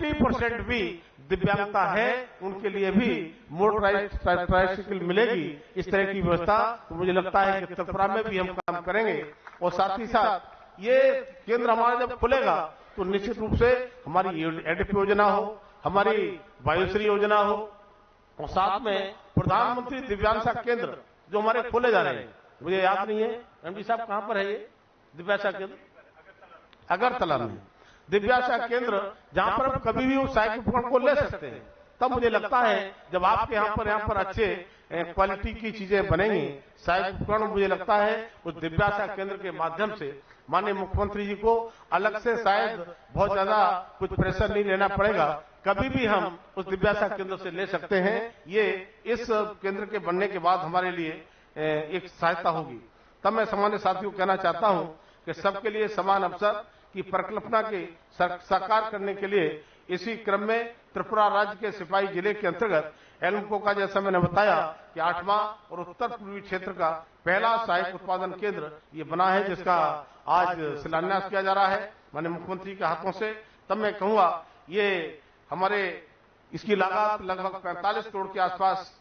40% भी दिव्यांगता है उनके लिए भी मोटराइज्ड ट्राइसाइकिल मिलेगी। इस तरह की व्यवस्था तो मुझे लगता है कि त्रिपुरा में भी हम काम करेंगे। और साथ ही साथ ये केंद्र हमारा जब खुलेगा तो निश्चित रूप से हमारी एडप योजना हो, हमारी वायुश्री योजना हो, और साथ में प्रधानमंत्री दिव्यांगता केंद्र जो हमारे खोले जा रहे हैं, मुझे याद नहीं है एमडी साहब कहां पर है ये दिव्यांगता केंद्र, अगरतला में दिव्यांगता केंद्र, जहां पर हम कभी भी उस सहायक उपकरण को ले सकते हैं। तब मुझे लगता है जब आपके यहाँ पर अच्छे क्वालिटी की चीजें बनेंगी सहायक उपकरण, मुझे लगता है उस दिव्यांगता केंद्र के माध्यम से माननीय मुख्यमंत्री जी को अलग से शायद बहुत ज्यादा कुछ प्रेशर नहीं लेना पड़ेगा, कभी भी हम उस दिव्यांगता केंद्र से ले सकते हैं। ये इस केंद्र के बनने के बाद हमारे लिए एक सहायता होगी। तब मैं सामान्य साथियों को कहना चाहता हूं कि सबके लिए समान अवसर की परिकल्पना के साकार करने के लिए इसी क्रम में त्रिपुरा राज्य के सिपाही जिले के अंतर्गत एल्मको का, जैसा मैंने बताया कि 8वां और उत्तर पूर्वी क्षेत्र का पहला सहायक उत्पादन केंद्र ये बना है, जिसका आज शिलान्यास किया जा रहा है माननीय मुख्यमंत्री के हाथों से। तब मैं कहूंगा ये हमारे इसकी लागत लगभग 45 करोड़ के आसपास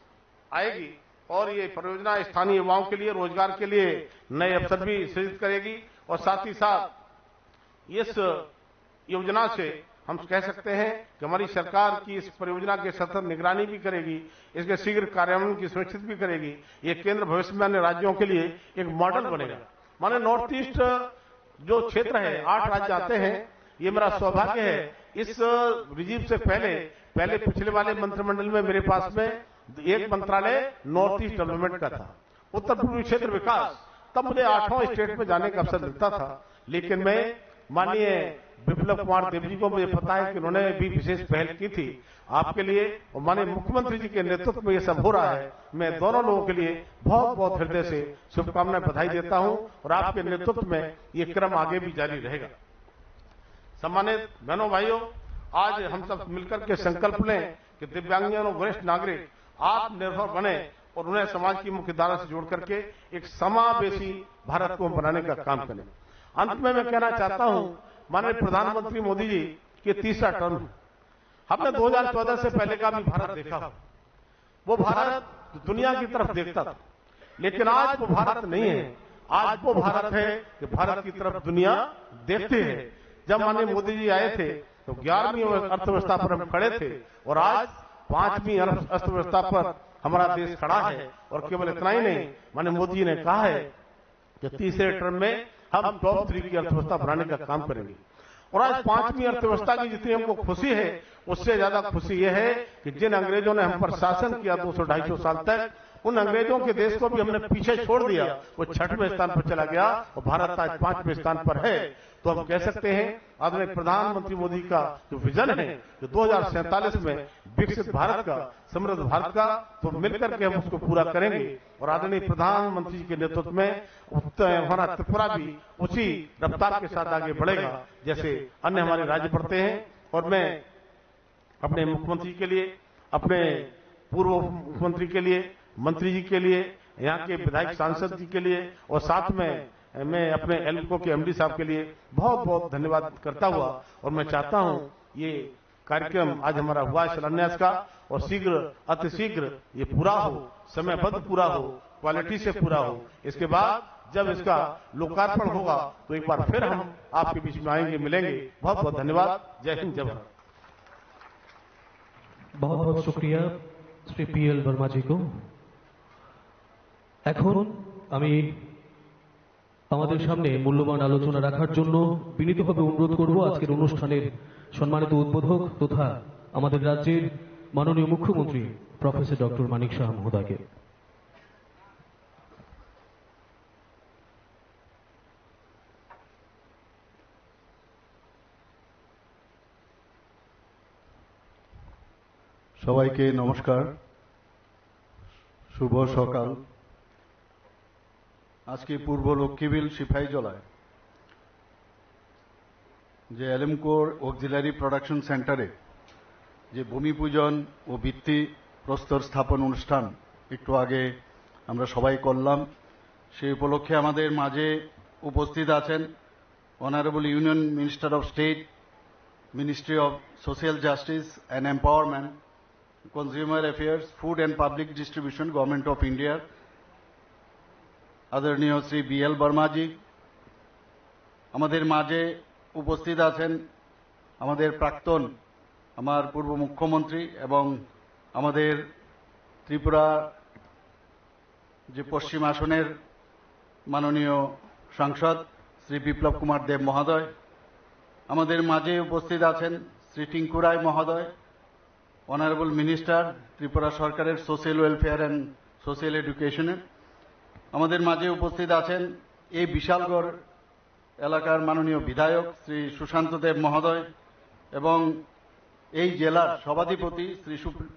आएगी और ये परियोजना स्थानीय युवाओं के लिए रोजगार के लिए नए अवसर भी सृजित करेगी। और साथ ही साथ इस योजना से हम कह सकते हैं कि हमारी सरकार की इस परियोजना की सतत निगरानी भी करेगी, इसके शीघ्र कार्यान्वयन की सुनिश्चित भी करेगी। ये केंद्र भविष्य में अन्य राज्यों के लिए एक मॉडल बनेगा। माने नॉर्थ ईस्ट जो क्षेत्र है 8 राज्य आते हैं, ये मेरा सौभाग्य है। इस रिजीव से पहले पिछले वाले मंत्रिमंडल में मेरे पास में एक मंत्रालय नॉर्थ ईस्ट डेवलपमेंट का था, उत्तर पूर्वी क्षेत्र विकास, तब मुझे 8वां स्टेट में जाने का अवसर मिलता था। लेकिन मैं माननीय विप्लव कुमार देव जी को मुझे पता है कि उन्होंने भी विशेष पहल की थी आपके लिए, और माननीय मुख्यमंत्री जी के नेतृत्व में ये सब हो रहा है। मैं दोनों लोगों के लिए बहुत बहुत हृदय से शुभकामनाएं बधाई देता हूं और आपके नेतृत्व में ये क्रम आगे भी जारी रहेगा। सम्मानित बहनों भाइयों, आज हम सब मिलकर के संकल्प लें कि दिव्यांगजन और वरिष्ठ नागरिक आत्मनिर्भर बने और उन्हें समाज की मुख्य धारा से जोड़ करके एक समावेशी भारत को बनाने का काम करें। अंत में मैं कहना चाहता हूं, माननीय प्रधानमंत्री मोदी जी के तीसरा टर्म है। हमने 2014 से पहले का भी भारत देखा, वो भारत दुनिया की तरफ देखता था, लेकिन आज वो भारत नहीं है। आज वो भारत है कि भारत की तरफ दुनिया देखती है। जब माननीय मोदी जी आए थे तो 11वीं अर्थव्यवस्था पर हम खड़े थे और आज 5वीं अर्थव्यवस्था पर हमारा देश खड़ा है। और केवल इतना ही नहीं, माननीय मोदी जी ने कहा है कि तीसरे टर्म में हम टॉप 3 की अर्थव्यवस्था बनाने का काम करेंगे। और आज 5वीं अर्थव्यवस्था की जितनी हमको खुशी है, उससे ज्यादा खुशी यह है कि जिन अंग्रेजों ने हम पर शासन किया 200-250 साल तक, उन अंग्रेजों के देश को भी हमने पीछे छोड़ दिया। वो 6वें स्थान पर चला गया और भारत आज 5वें स्थान पर है। तो हम कह सकते हैं आदरणीय प्रधानमंत्री मोदी का जो विजन है जो 2047 में विकसित भारत का, समृद्ध भारत का, तो मिलकर के हम उसको पूरा करेंगे। और आदरणीय प्रधानमंत्री जी के नेतृत्व में हमारा त्रिपुरा भी उसी रफ्तार के साथ आगे बढ़ेगा जैसे अन्य हमारे राज्य बढ़ते हैं। और मैं अपने मुख्यमंत्री के लिए, अपने पूर्व मुख्यमंत्री के लिए, मंत्री जी के लिए, यहाँ के विधायक सांसद जी के लिए और साथ में मैं अपने एल्को के एमडी साहब के लिए बहुत बहुत धन्यवाद करता हुआ, और मैं चाहता हूं ये कार्यक्रम आज हमारा हुआ है शिलान्यास का, और अतिशीघ्र ये पूरा हो, समयबद्ध पूरा हो, क्वालिटी से पूरा हो। इसके बाद जब इसका लोकार्पण होगा तो एक बार फिर हम आपके बीच में आएंगे, मिलेंगे। बहुत बहुत धन्यवाद। जय हिंद, जय भारत। बहुत बहुत शुक्रिया श्री PL वर्मा जी को। এখন আমি আমাদের সামনে মূল্যবান আলোচনা রাখার জন্য বিনীতভাবে অনুরোধ করব আজকের অনুষ্ঠানের সম্মানিত উদ্বোধক তথা আমাদের রাজ্যের মাননীয় মুখ্যমন্ত্রী প্রফেসর ডক্টর মানিক সাহা মহোদয়কে। সবাইকে নমস্কার, শুভ সকাল। আজকে পূর্ব লক্ষ্মীবিল সিপাহীজলায় যে এলএমকোর অক্সিলারি প্রোডাকশন সেন্টারে যে ভূমি পূজন ও ভিত্তি প্রস্তর স্থাপন অনুষ্ঠান একটু আগে আমরা সবাই করলাম, সেই উপলক্ষে আমাদের মাঝে উপস্থিত আছেন honourable union minister of state Ministry of Social Justice and Empowerment, Consumer Affairs, Food and Public Distribution, Government of India, আদরণীয় শ্রী BL বর্মাজি, আমাদের মাঝে উপস্থিত আছেন আমাদের প্রাক্তন আমার পূর্ব মুখ্যমন্ত্রী এবং আমাদের ত্রিপুরা যে পশ্চিম আসনের মাননীয় সাংসদ শ্রী বিপ্লব কুমার দেব মহোদয়, আমাদের মাঝে উপস্থিত আছেন শ্রী টিঙ্কু রায় মহোদয়, অনারেবল মিনিস্টার ত্রিপুরা সরকারের সোশ্যাল ওয়েলফেয়ার অ্যান্ড সোশ্যাল এডুকেশনের, আমাদের মাঝে উপস্থিত আছেন এই বিশালগড় এলাকার মাননীয় বিধায়ক শ্রী সুশান্ত দেব মহোদয় এবং এই জেলার সভাধিপতি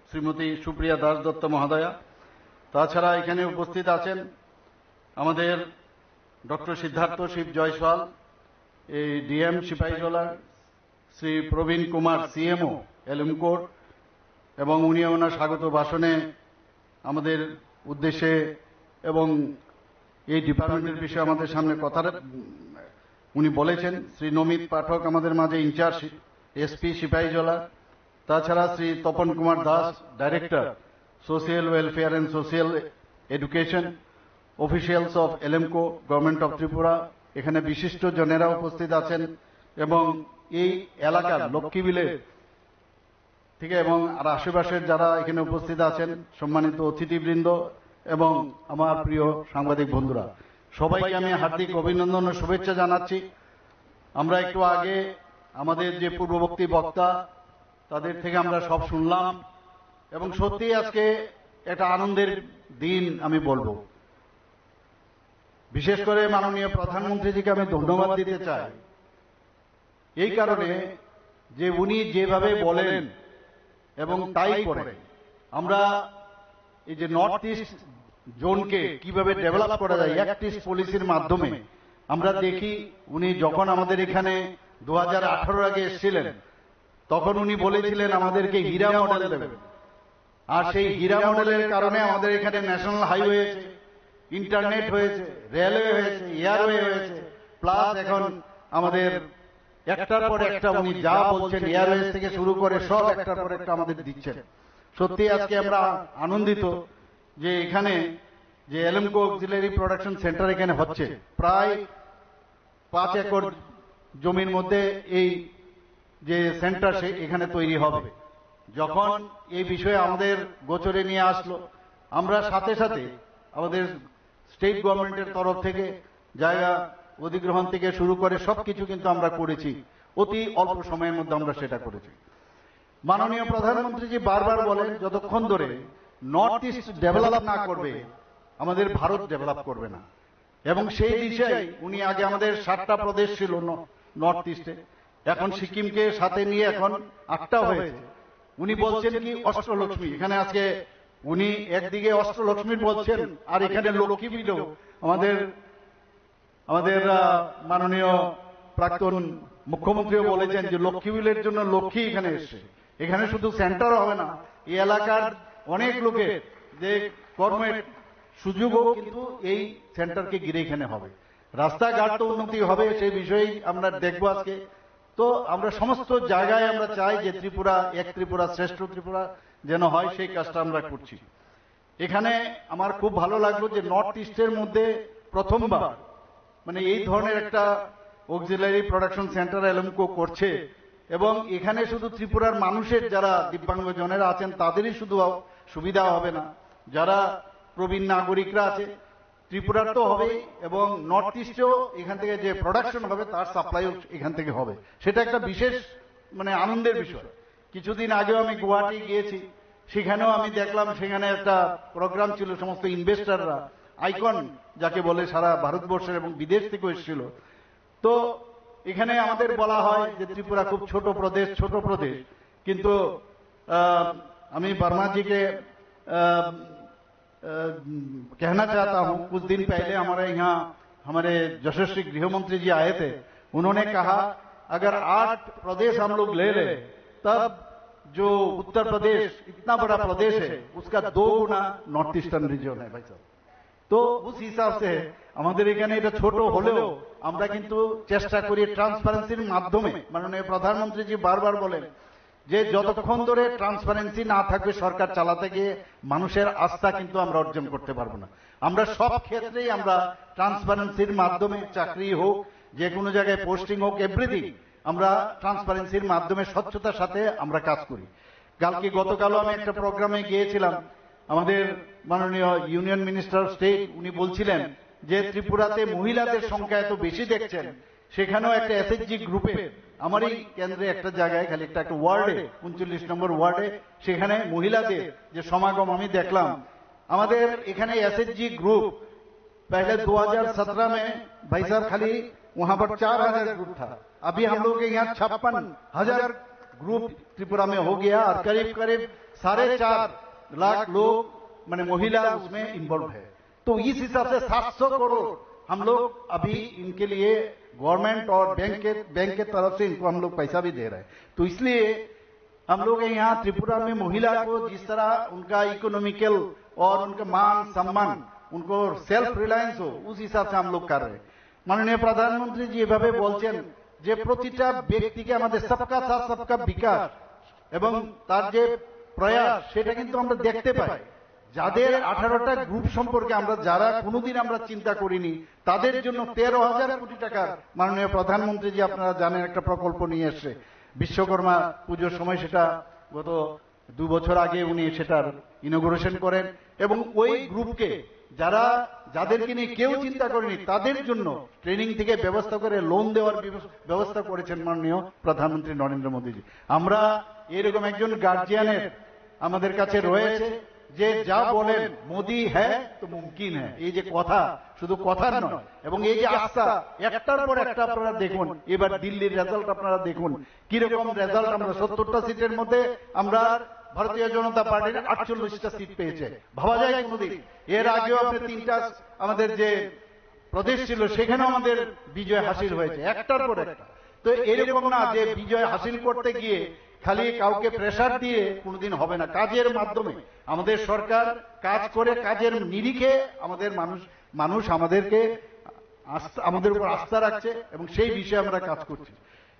শ্রীমতী সুপ্রিয়া দাস দত্ত মহোদয়া। তাছাড়া এখানে উপস্থিত আছেন আমাদের ডক্টর সিদ্ধার্থ শিব জয়সওয়াল, এই ডিএম সিপাহীজলা, শ্রী প্রবীণ কুমার সিএমও এলএমকোর, এবং উনি ওনার স্বাগত ভাষণে আমাদের উদ্দেশ্যে এবং এই ডিপার্টমেন্টের বিষয়ে আমাদের সামনে কথা উনি বলেছেন। শ্রী নমিত পাঠক আমাদের মাঝে ইনচার্জ এসপি সিপাহীজলা, তাছাড়া Shri Tapan Kumar Das, director social welfare and social education, officials of LMCO, government of Tripura, এখানে বিশিষ্ট জনেরা উপস্থিত আছেন এবং এই এলাকার লক্ষ্মীবিলের থেকে এবং আর আশেপাশের যারা এখানে উপস্থিত আছেন, সম্মানিত অতিথিবৃন্দ এবং আমার প্রিয় সাংবাদিক বন্ধুরা, সবাইকে আমি হার্দিক অভিনন্দন ও শুভেচ্ছা জানাচ্ছি। আমরা একটু আগে আমাদের যে পূর্ববর্তী বক্তা তাদের থেকে আমরা সব শুনলাম এবং সত্যি আজকে একটা আনন্দের দিন আমি বলবো। বিশেষ করে মাননীয় প্রধানমন্ত্রীজিকে আমি ধন্যবাদ দিতে চাই এই কারণে যে উনি যেভাবে বলেন এবং তাই করেন। আমরা এই যে নর্থ ইস্ট জোনকে কিভাবে ডেভেলপ করা যায় অ্যাক্ট ইস্ট পলিসির মাধ্যমে আমরা দেখি। উনি যখন আমাদের এখানে 2018 আগে এসেছিলেন তখন উনি বলেছিলেন আমাদেরকে হীরা মডেল দেবেন, আর সেই হীরা মডেলের কারণে আমাদের এখানে ন্যাশনাল হাইওয়ে হয়েছে, ইন্টারনেট হয়েছে, রেলওয়ে হয়েছে, এয়ারওয়ে হয়েছে, প্লাস এখন আমাদের একটার পর একটা উনি যা বলছেন এয়ারওয়েজ থেকে শুরু করে সব একটার পর একটা আমাদের দিচ্ছেন। সত্যি আজকে আমরা আনন্দিত যে এখানে যে এলএমকো অক্সিলারি প্রোডাকশন সেন্টার এখানে হচ্ছে, প্রায় 5 একর জমির মধ্যে এই যে সেন্টার এখানে তৈরি হবে। যখন এই বিষয়ে আমাদের গোচরে নিয়ে আসলো, আমরা সাথে সাথে আমাদের স্টেট গভর্নমেন্টের তরফ থেকে জায়গা অধিগ্রহণ থেকে শুরু করে সবকিছু কিন্তু আমরা করেছি, অতি অল্প সময়ের মধ্যে আমরা সেটা করেছি। মাননীয় প্রধানমন্ত্রীজি বারবার বলেন যতক্ষণ ধরে নর্থ ইস্ট ডেভেলপ না করবে আমাদের ভারত ডেভেলপ করবে না, এবং সেই দিশায় উনি আগে আমাদের 7টা প্রদেশ ছিল নর্থ ইস্টে, এখন সিকিমকে সাথে নিয়ে এখন 8টা হয়েছে। উনি বলছেন কি অষ্টলক্ষ্মী, এখানে আজকে উনি একদিকে অষ্টলক্ষ্মীর বলছেন আর এখানে লক্ষ্মী বিলেও আমাদের মাননীয় প্রাক্তন মুখ্যমন্ত্রীও বলেছেন যে লক্ষ্মী বিলের জন্য লক্ষ্মী এখানে এসছে। এখানে শুধু সেন্টার হবে না, এই এলাকার অনেক লোকের যে কর্মের সুযোগও কিন্তু এই সেন্টারকে ঘিরে এখানে হবে। রাস্তাঘাট তো উন্নতি হবে, সেই বিষয়েই আমরা দেখবো আজকে। তো আমরা সমস্ত জায়গায় আমরা চাই যে ত্রিপুরা এক ত্রিপুরা শ্রেষ্ঠ ত্রিপুরা যেন হয়, সেই কাজটা আমরা করছি। এখানে আমার খুব ভালো লাগলো যে নর্থ ইস্টের মধ্যে প্রথমবার মানে এই ধরনের একটা অক্সিলারি প্রোডাকশন সেন্টার এলএমকো করছে, এবং এখানে শুধু ত্রিপুরার মানুষের যারা দিব্যাঙ্গজনেরা আছেন তাদেরই শুধু সুবিধা হবে না, যারা প্রবীণ নাগরিকরা আছে ত্রিপুরার তো হবেই, এবং নর্থ ইস্টেও এখান থেকে যে প্রোডাকশন হবে তার সাপ্লাইও এখান থেকে হবে। সেটা একটা বিশেষ মানে আনন্দের বিষয়। কিছুদিন আগেও আমি গুয়াহাটি গিয়েছি, সেখানেও আমি দেখলাম সেখানে একটা প্রোগ্রাম ছিল, সমস্ত ইনভেস্টররা আইকন যাকে বলে সারা ভারতবর্ষের এবং বিদেশ থেকেও এসেছিল। তো এখানে আমাদের বলা হয় যে ত্রিপুরা খুব ছোট প্রদেশ, কিন্তু আমি वर्मा जी के कहना चाहता हूं, कुछ दिन पहले हमारे यहाँ हमारे यशस्वी गृह मंत्री जी आए थे, उन्होंने कहा अगर 8 प्रदेश हम लोग ले ले तब जो उत्तर प्रदेश इतना बड़ा प्रदेश है उसका 2 गुना नॉर्थ ईस्टर्न रीजन है भाई साहब। तो उस हिसाब से আমাদের এখানে এটা ছোট হলেও আমরা কিন্তু চেষ্টা করি ট্রান্সপারেন্সির মাধ্যমে। মাননীয় প্রধানমন্ত্রীজি বারবার বলেন যে যতক্ষণ ধরে ট্রান্সপারেন্সি না থাকবে সরকার চালাতে গিয়ে মানুষের আস্থা কিন্তু আমরা অর্জন করতে পারবো না। আমরা সব ক্ষেত্রেই আমরা ট্রান্সপারেন্সির মাধ্যমে, চাকরি হোক, যে কোনো জায়গায় পোস্টিং হোক, এভরিথিং আমরা ট্রান্সপারেন্সির মাধ্যমে স্বচ্ছতার সাথে আমরা কাজ করি। গতকালও আমি একটা প্রোগ্রামে গিয়েছিলাম, আমাদের মাননীয় ইউনিয়ন মিনিস্টার স্টেট উনি বলছিলেন যে ত্রিপুরাতে মহিলাদের সংখ্যা এত বেশি দেখছেন, সেখানেও একটা এসএইচজি গ্রুপে আমারই কেন্দ্রে একটা জায়গায় খালি একটা ওয়ার্ডে 39 নম্বর ওয়ার্ডে সেখানে মহিলাদের যে সমাগম আমি দেখলাম। আমাদের এখানে एसएचजी ग्रुप पहले 2017 में भाई साहब खाली वहां पर 4000 ग्रुप था, अभी हम लोग के यहाँ 56,000 ग्रुप त्रिपुरा में हो गया और करीब करीब 4.5 लाख लोग माने महिला उसमें इन्वॉल्व है। तो इस हिसाब से 700 करोड़ हम लोग अभी इनके लिए गवर्नमेंट और बैंक के तरफ से इनको हम लोग पैसा भी दे रहे हैं। तो इसलिए हम लोग यहाँ त्रिपुरा में महिला को जिस तरह उनका इकोनॉमिकल और उनका मान सम्मान, उनको सेल्फ रिलायंस हो, उस हिसाब से हम लोग कर रहे हैं। माननीय प्रधानमंत्री जी এভাবে বলছেন যে প্রতিটা ব্যক্তিকে আমাদের সবকা সাথ সবকা বিকাশ এবং তার যে প্রয়াস সেটা কিন্তু আমরা দেখতে পাই। যাদের 18টা গ্রুপ সম্পর্কে আমরা যারা কোনোদিন আমরা চিন্তা করিনি তাদের জন্য 13,000 কোটি টাকার মাননীয় প্রধানমন্ত্রী জি আপনারা জানেন একটা প্রকল্প নিয়ে এসেছে। বিশ্বকর্মা পুজোর সময় সেটা গত 2 বছর আগে উনি সেটার ইনগুরেশন করেন এবং ওই গ্রুপকে যাদেরকে নিয়ে কেউ চিন্তা করেনি তাদের জন্য ট্রেনিং থেকে ব্যবস্থা করে লোন দেওয়ার ব্যবস্থা করেছেন মাননীয় প্রধানমন্ত্রী নরেন্দ্র মোদীজি। আমরা এরকম একজন গার্জিয়ানের আমাদের কাছে রয়েছে যে যা বলেন মোদি হ্যাঁ তো মুমকিন হ্যাঁ, এই যে কথা শুধু কথার নয় এবং এই যে আস্থা একটার পর একটা আপনারা দেখুন। এবার দিল্লির রেজাল্ট আপনারা দেখুন কিরকম রেজাল্ট। আমরা 70টা সিটের মধ্যে আমরা ভারতীয় জনতা পার্টির 48টা সিট পেয়েছে, ভাবা যায় কোনদিন? এর আগেও আপনি 3টা আমাদের যে প্রদেশ ছিল সেখানেও আমাদের বিজয় হাসিল হয়েছে একটার পর একটা। তো এরকম না যে বিজয় হাসিল করতে গিয়ে খালি কাউকে প্রেসার দিয়ে কোনোদিন হবে না, কাজের মাধ্যমে আমাদের সরকার কাজ করে কাজের নিরিখে আমাদের মানুষ আমাদেরকে আমাদের উপর আস্থা রাখছে এবং সেই বিষয়ে আমরা কাজ করছি।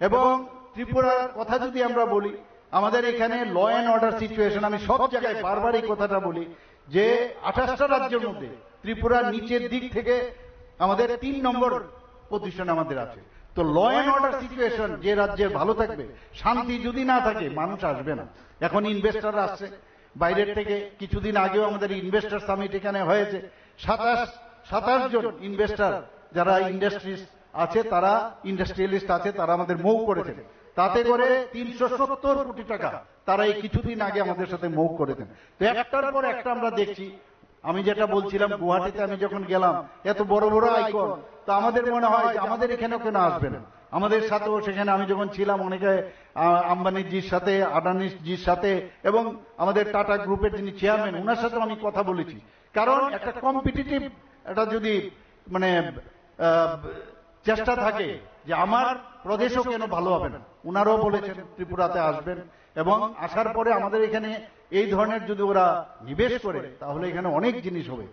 এবং ত্রিপুরার কথা যদি আমরা বলি, আমাদের এখানে ল অ্যান্ড অর্ডার সিচুয়েশন, আমি সব জায়গায় বারবার এই কথাটা বলি যে 28টা রাজ্যের মধ্যে ত্রিপুরার নিচের দিক থেকে আমাদের 3 নম্বর পজিশন আমাদের আছে। তো ল অ্যান্ড অর্ডার সিচুয়েশন যে রাজ্যের ভালো থাকবে, শান্তি যদি না থাকে মানুষ আসবে না। এখন ইনভেস্টর আসছে বাইরের থেকে, কিছুদিন আগেও আমাদের ইনভেস্টর সামিট এখানে হয়েছে। 27 জন ইনভেস্টর যারা ইন্ডাস্ট্রিজ আছে, তারা ইন্ডাস্ট্রিয়ালিস্ট আছে, তারা আমাদের মৌ করেছেন। তাতে করে 370 কোটি টাকা তারা এই কিছুদিন আগে আমাদের সাথে মৌ করেছেন। তো একটার পর একটা আমরা দেখছি। আমি যেটা বলছিলাম, গুয়াহাটিতে আমি যখন গেলাম এত বড় বড় আইকন, তো আমাদের মনে হয় যে আমাদের এখানেও কেন আসবে না। আমাদের সাথেও সেখানে আমি যখন ছিলাম অনেকে আম্বানিজির সাথে, আদানিজির সাথে এবং আমাদের টাটা গ্রুপের যিনি চেয়ারম্যান ওনার সাথে আমি কথা বলেছি। কারণ একটা কম্পিটিটিভ এটা যদি মানে চেষ্টা থাকে যে আমার প্রদেশও কেন ভালো হবে না, ওনারাও বলেছেন ত্রিপুরাতে আসবেন এবং আসার পরে আমাদের এখানে এই ধরনের যদি ওরা নিবেশ করে তাহলে এখানে অনেক জিনিস হবে।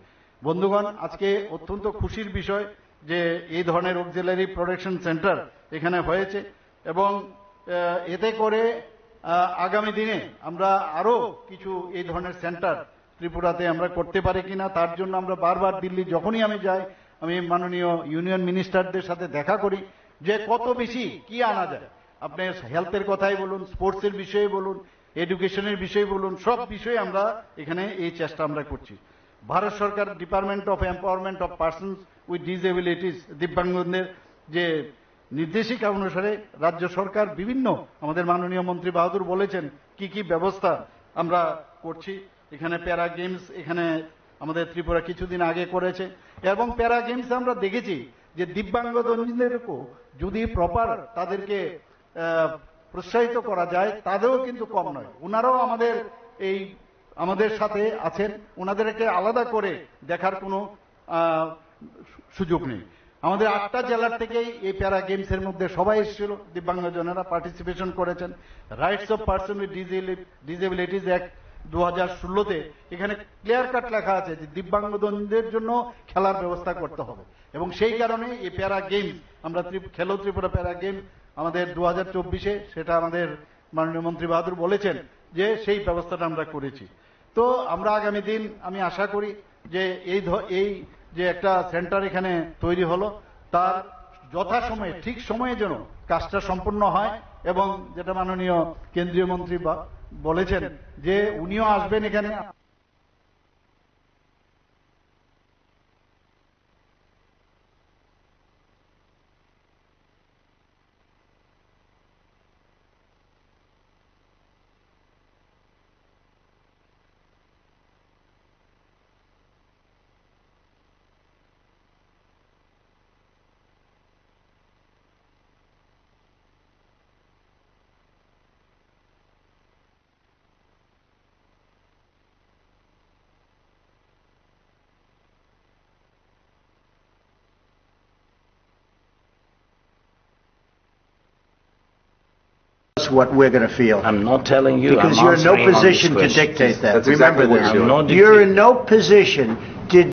বন্ধুগণ, আজকে অত্যন্ত খুশির বিষয় যে এই ধরনের অক্সিলারি প্রোডাকশন সেন্টার এখানে হয়েছে এবং এতে করে আগামী দিনে আমরা আরো কিছু এই ধরনের সেন্টার ত্রিপুরাতে আমরা করতে পারি কিনা, তার জন্য আমরা বারবার দিল্লি যখনই আমি যাই আমি মাননীয় ইউনিয়ন মিনিস্টারদের সাথে দেখা করি যে কত বেশি কি আনা যায়। আপনি হেলথের কথাই বলুন, স্পোর্টসের বিষয়ে বলুন, এডুকেশনের বিষয়ে বলুন, সব বিষয়ে আমরা এখানে এই চেষ্টা আমরা করছি। ভারত সরকার department of empowerment of persons with disabilities, দিব্যাঙ্গদের যে নির্দেশিকা অনুসারে রাজ্য সরকার বিভিন্ন আমাদের মাননীয় মন্ত্রী বাহাদুর বলেছেন কি কি ব্যবস্থা আমরা করছি। এখানে প্যারা গেমস এখানে আমাদের ত্রিপুরা কিছুদিন আগে করেছে এবং প্যারা গেমস আমরা দেখেছি যে দিব্যাঙ্গদেরকেও যদি প্রপার তাদেরকে প্রোৎসাহিত করা যায় তাদেরও কিন্তু কম নয়। ওনারাও আমাদের সাথে আছেন, ওনাদেরকে আলাদা করে দেখার কোনো সুযোগ নেই। আমাদের 8টা জেলার থেকেই এই প্যারা গেমস এর মধ্যে সবাই এসেছিল, দিব্যাঙ্গজনেরা পার্টিসিপেশন করেছেন। Rights of person with disabilities act 2016তে এখানে ক্লিয়ার কাট লেখা আছে যে দিব্যাঙ্গজনদের জন্য খেলার ব্যবস্থা করতে হবে। এবং সেই কারণে এই প্যারা গেমস আমরা খেলো ত্রিপুরা প্যারা গেম আমাদের 2024-এ সেটা আমাদের মাননীয় মন্ত্রী বাহাদুর বলেছেন যে সেই ব্যবস্থাটা আমরা করেছি। তো আমরা আগামী দিন আমি আশা করি যে এই যে একটা সেন্টার এখানে তৈরি হলো তার যথাসময়ে ঠিক সময়ে যেন কাজটা সম্পূর্ণ হয়, এবং যেটা মাননীয় কেন্দ্রীয় মন্ত্রী বলেছেন যে উনিও আসবেন এখানে। What we're going to feel. I'm not telling you. Because I'm you're in no answering on this position to question. dictate that. That's Remember exactly what this. I'm not You're dictating. in no position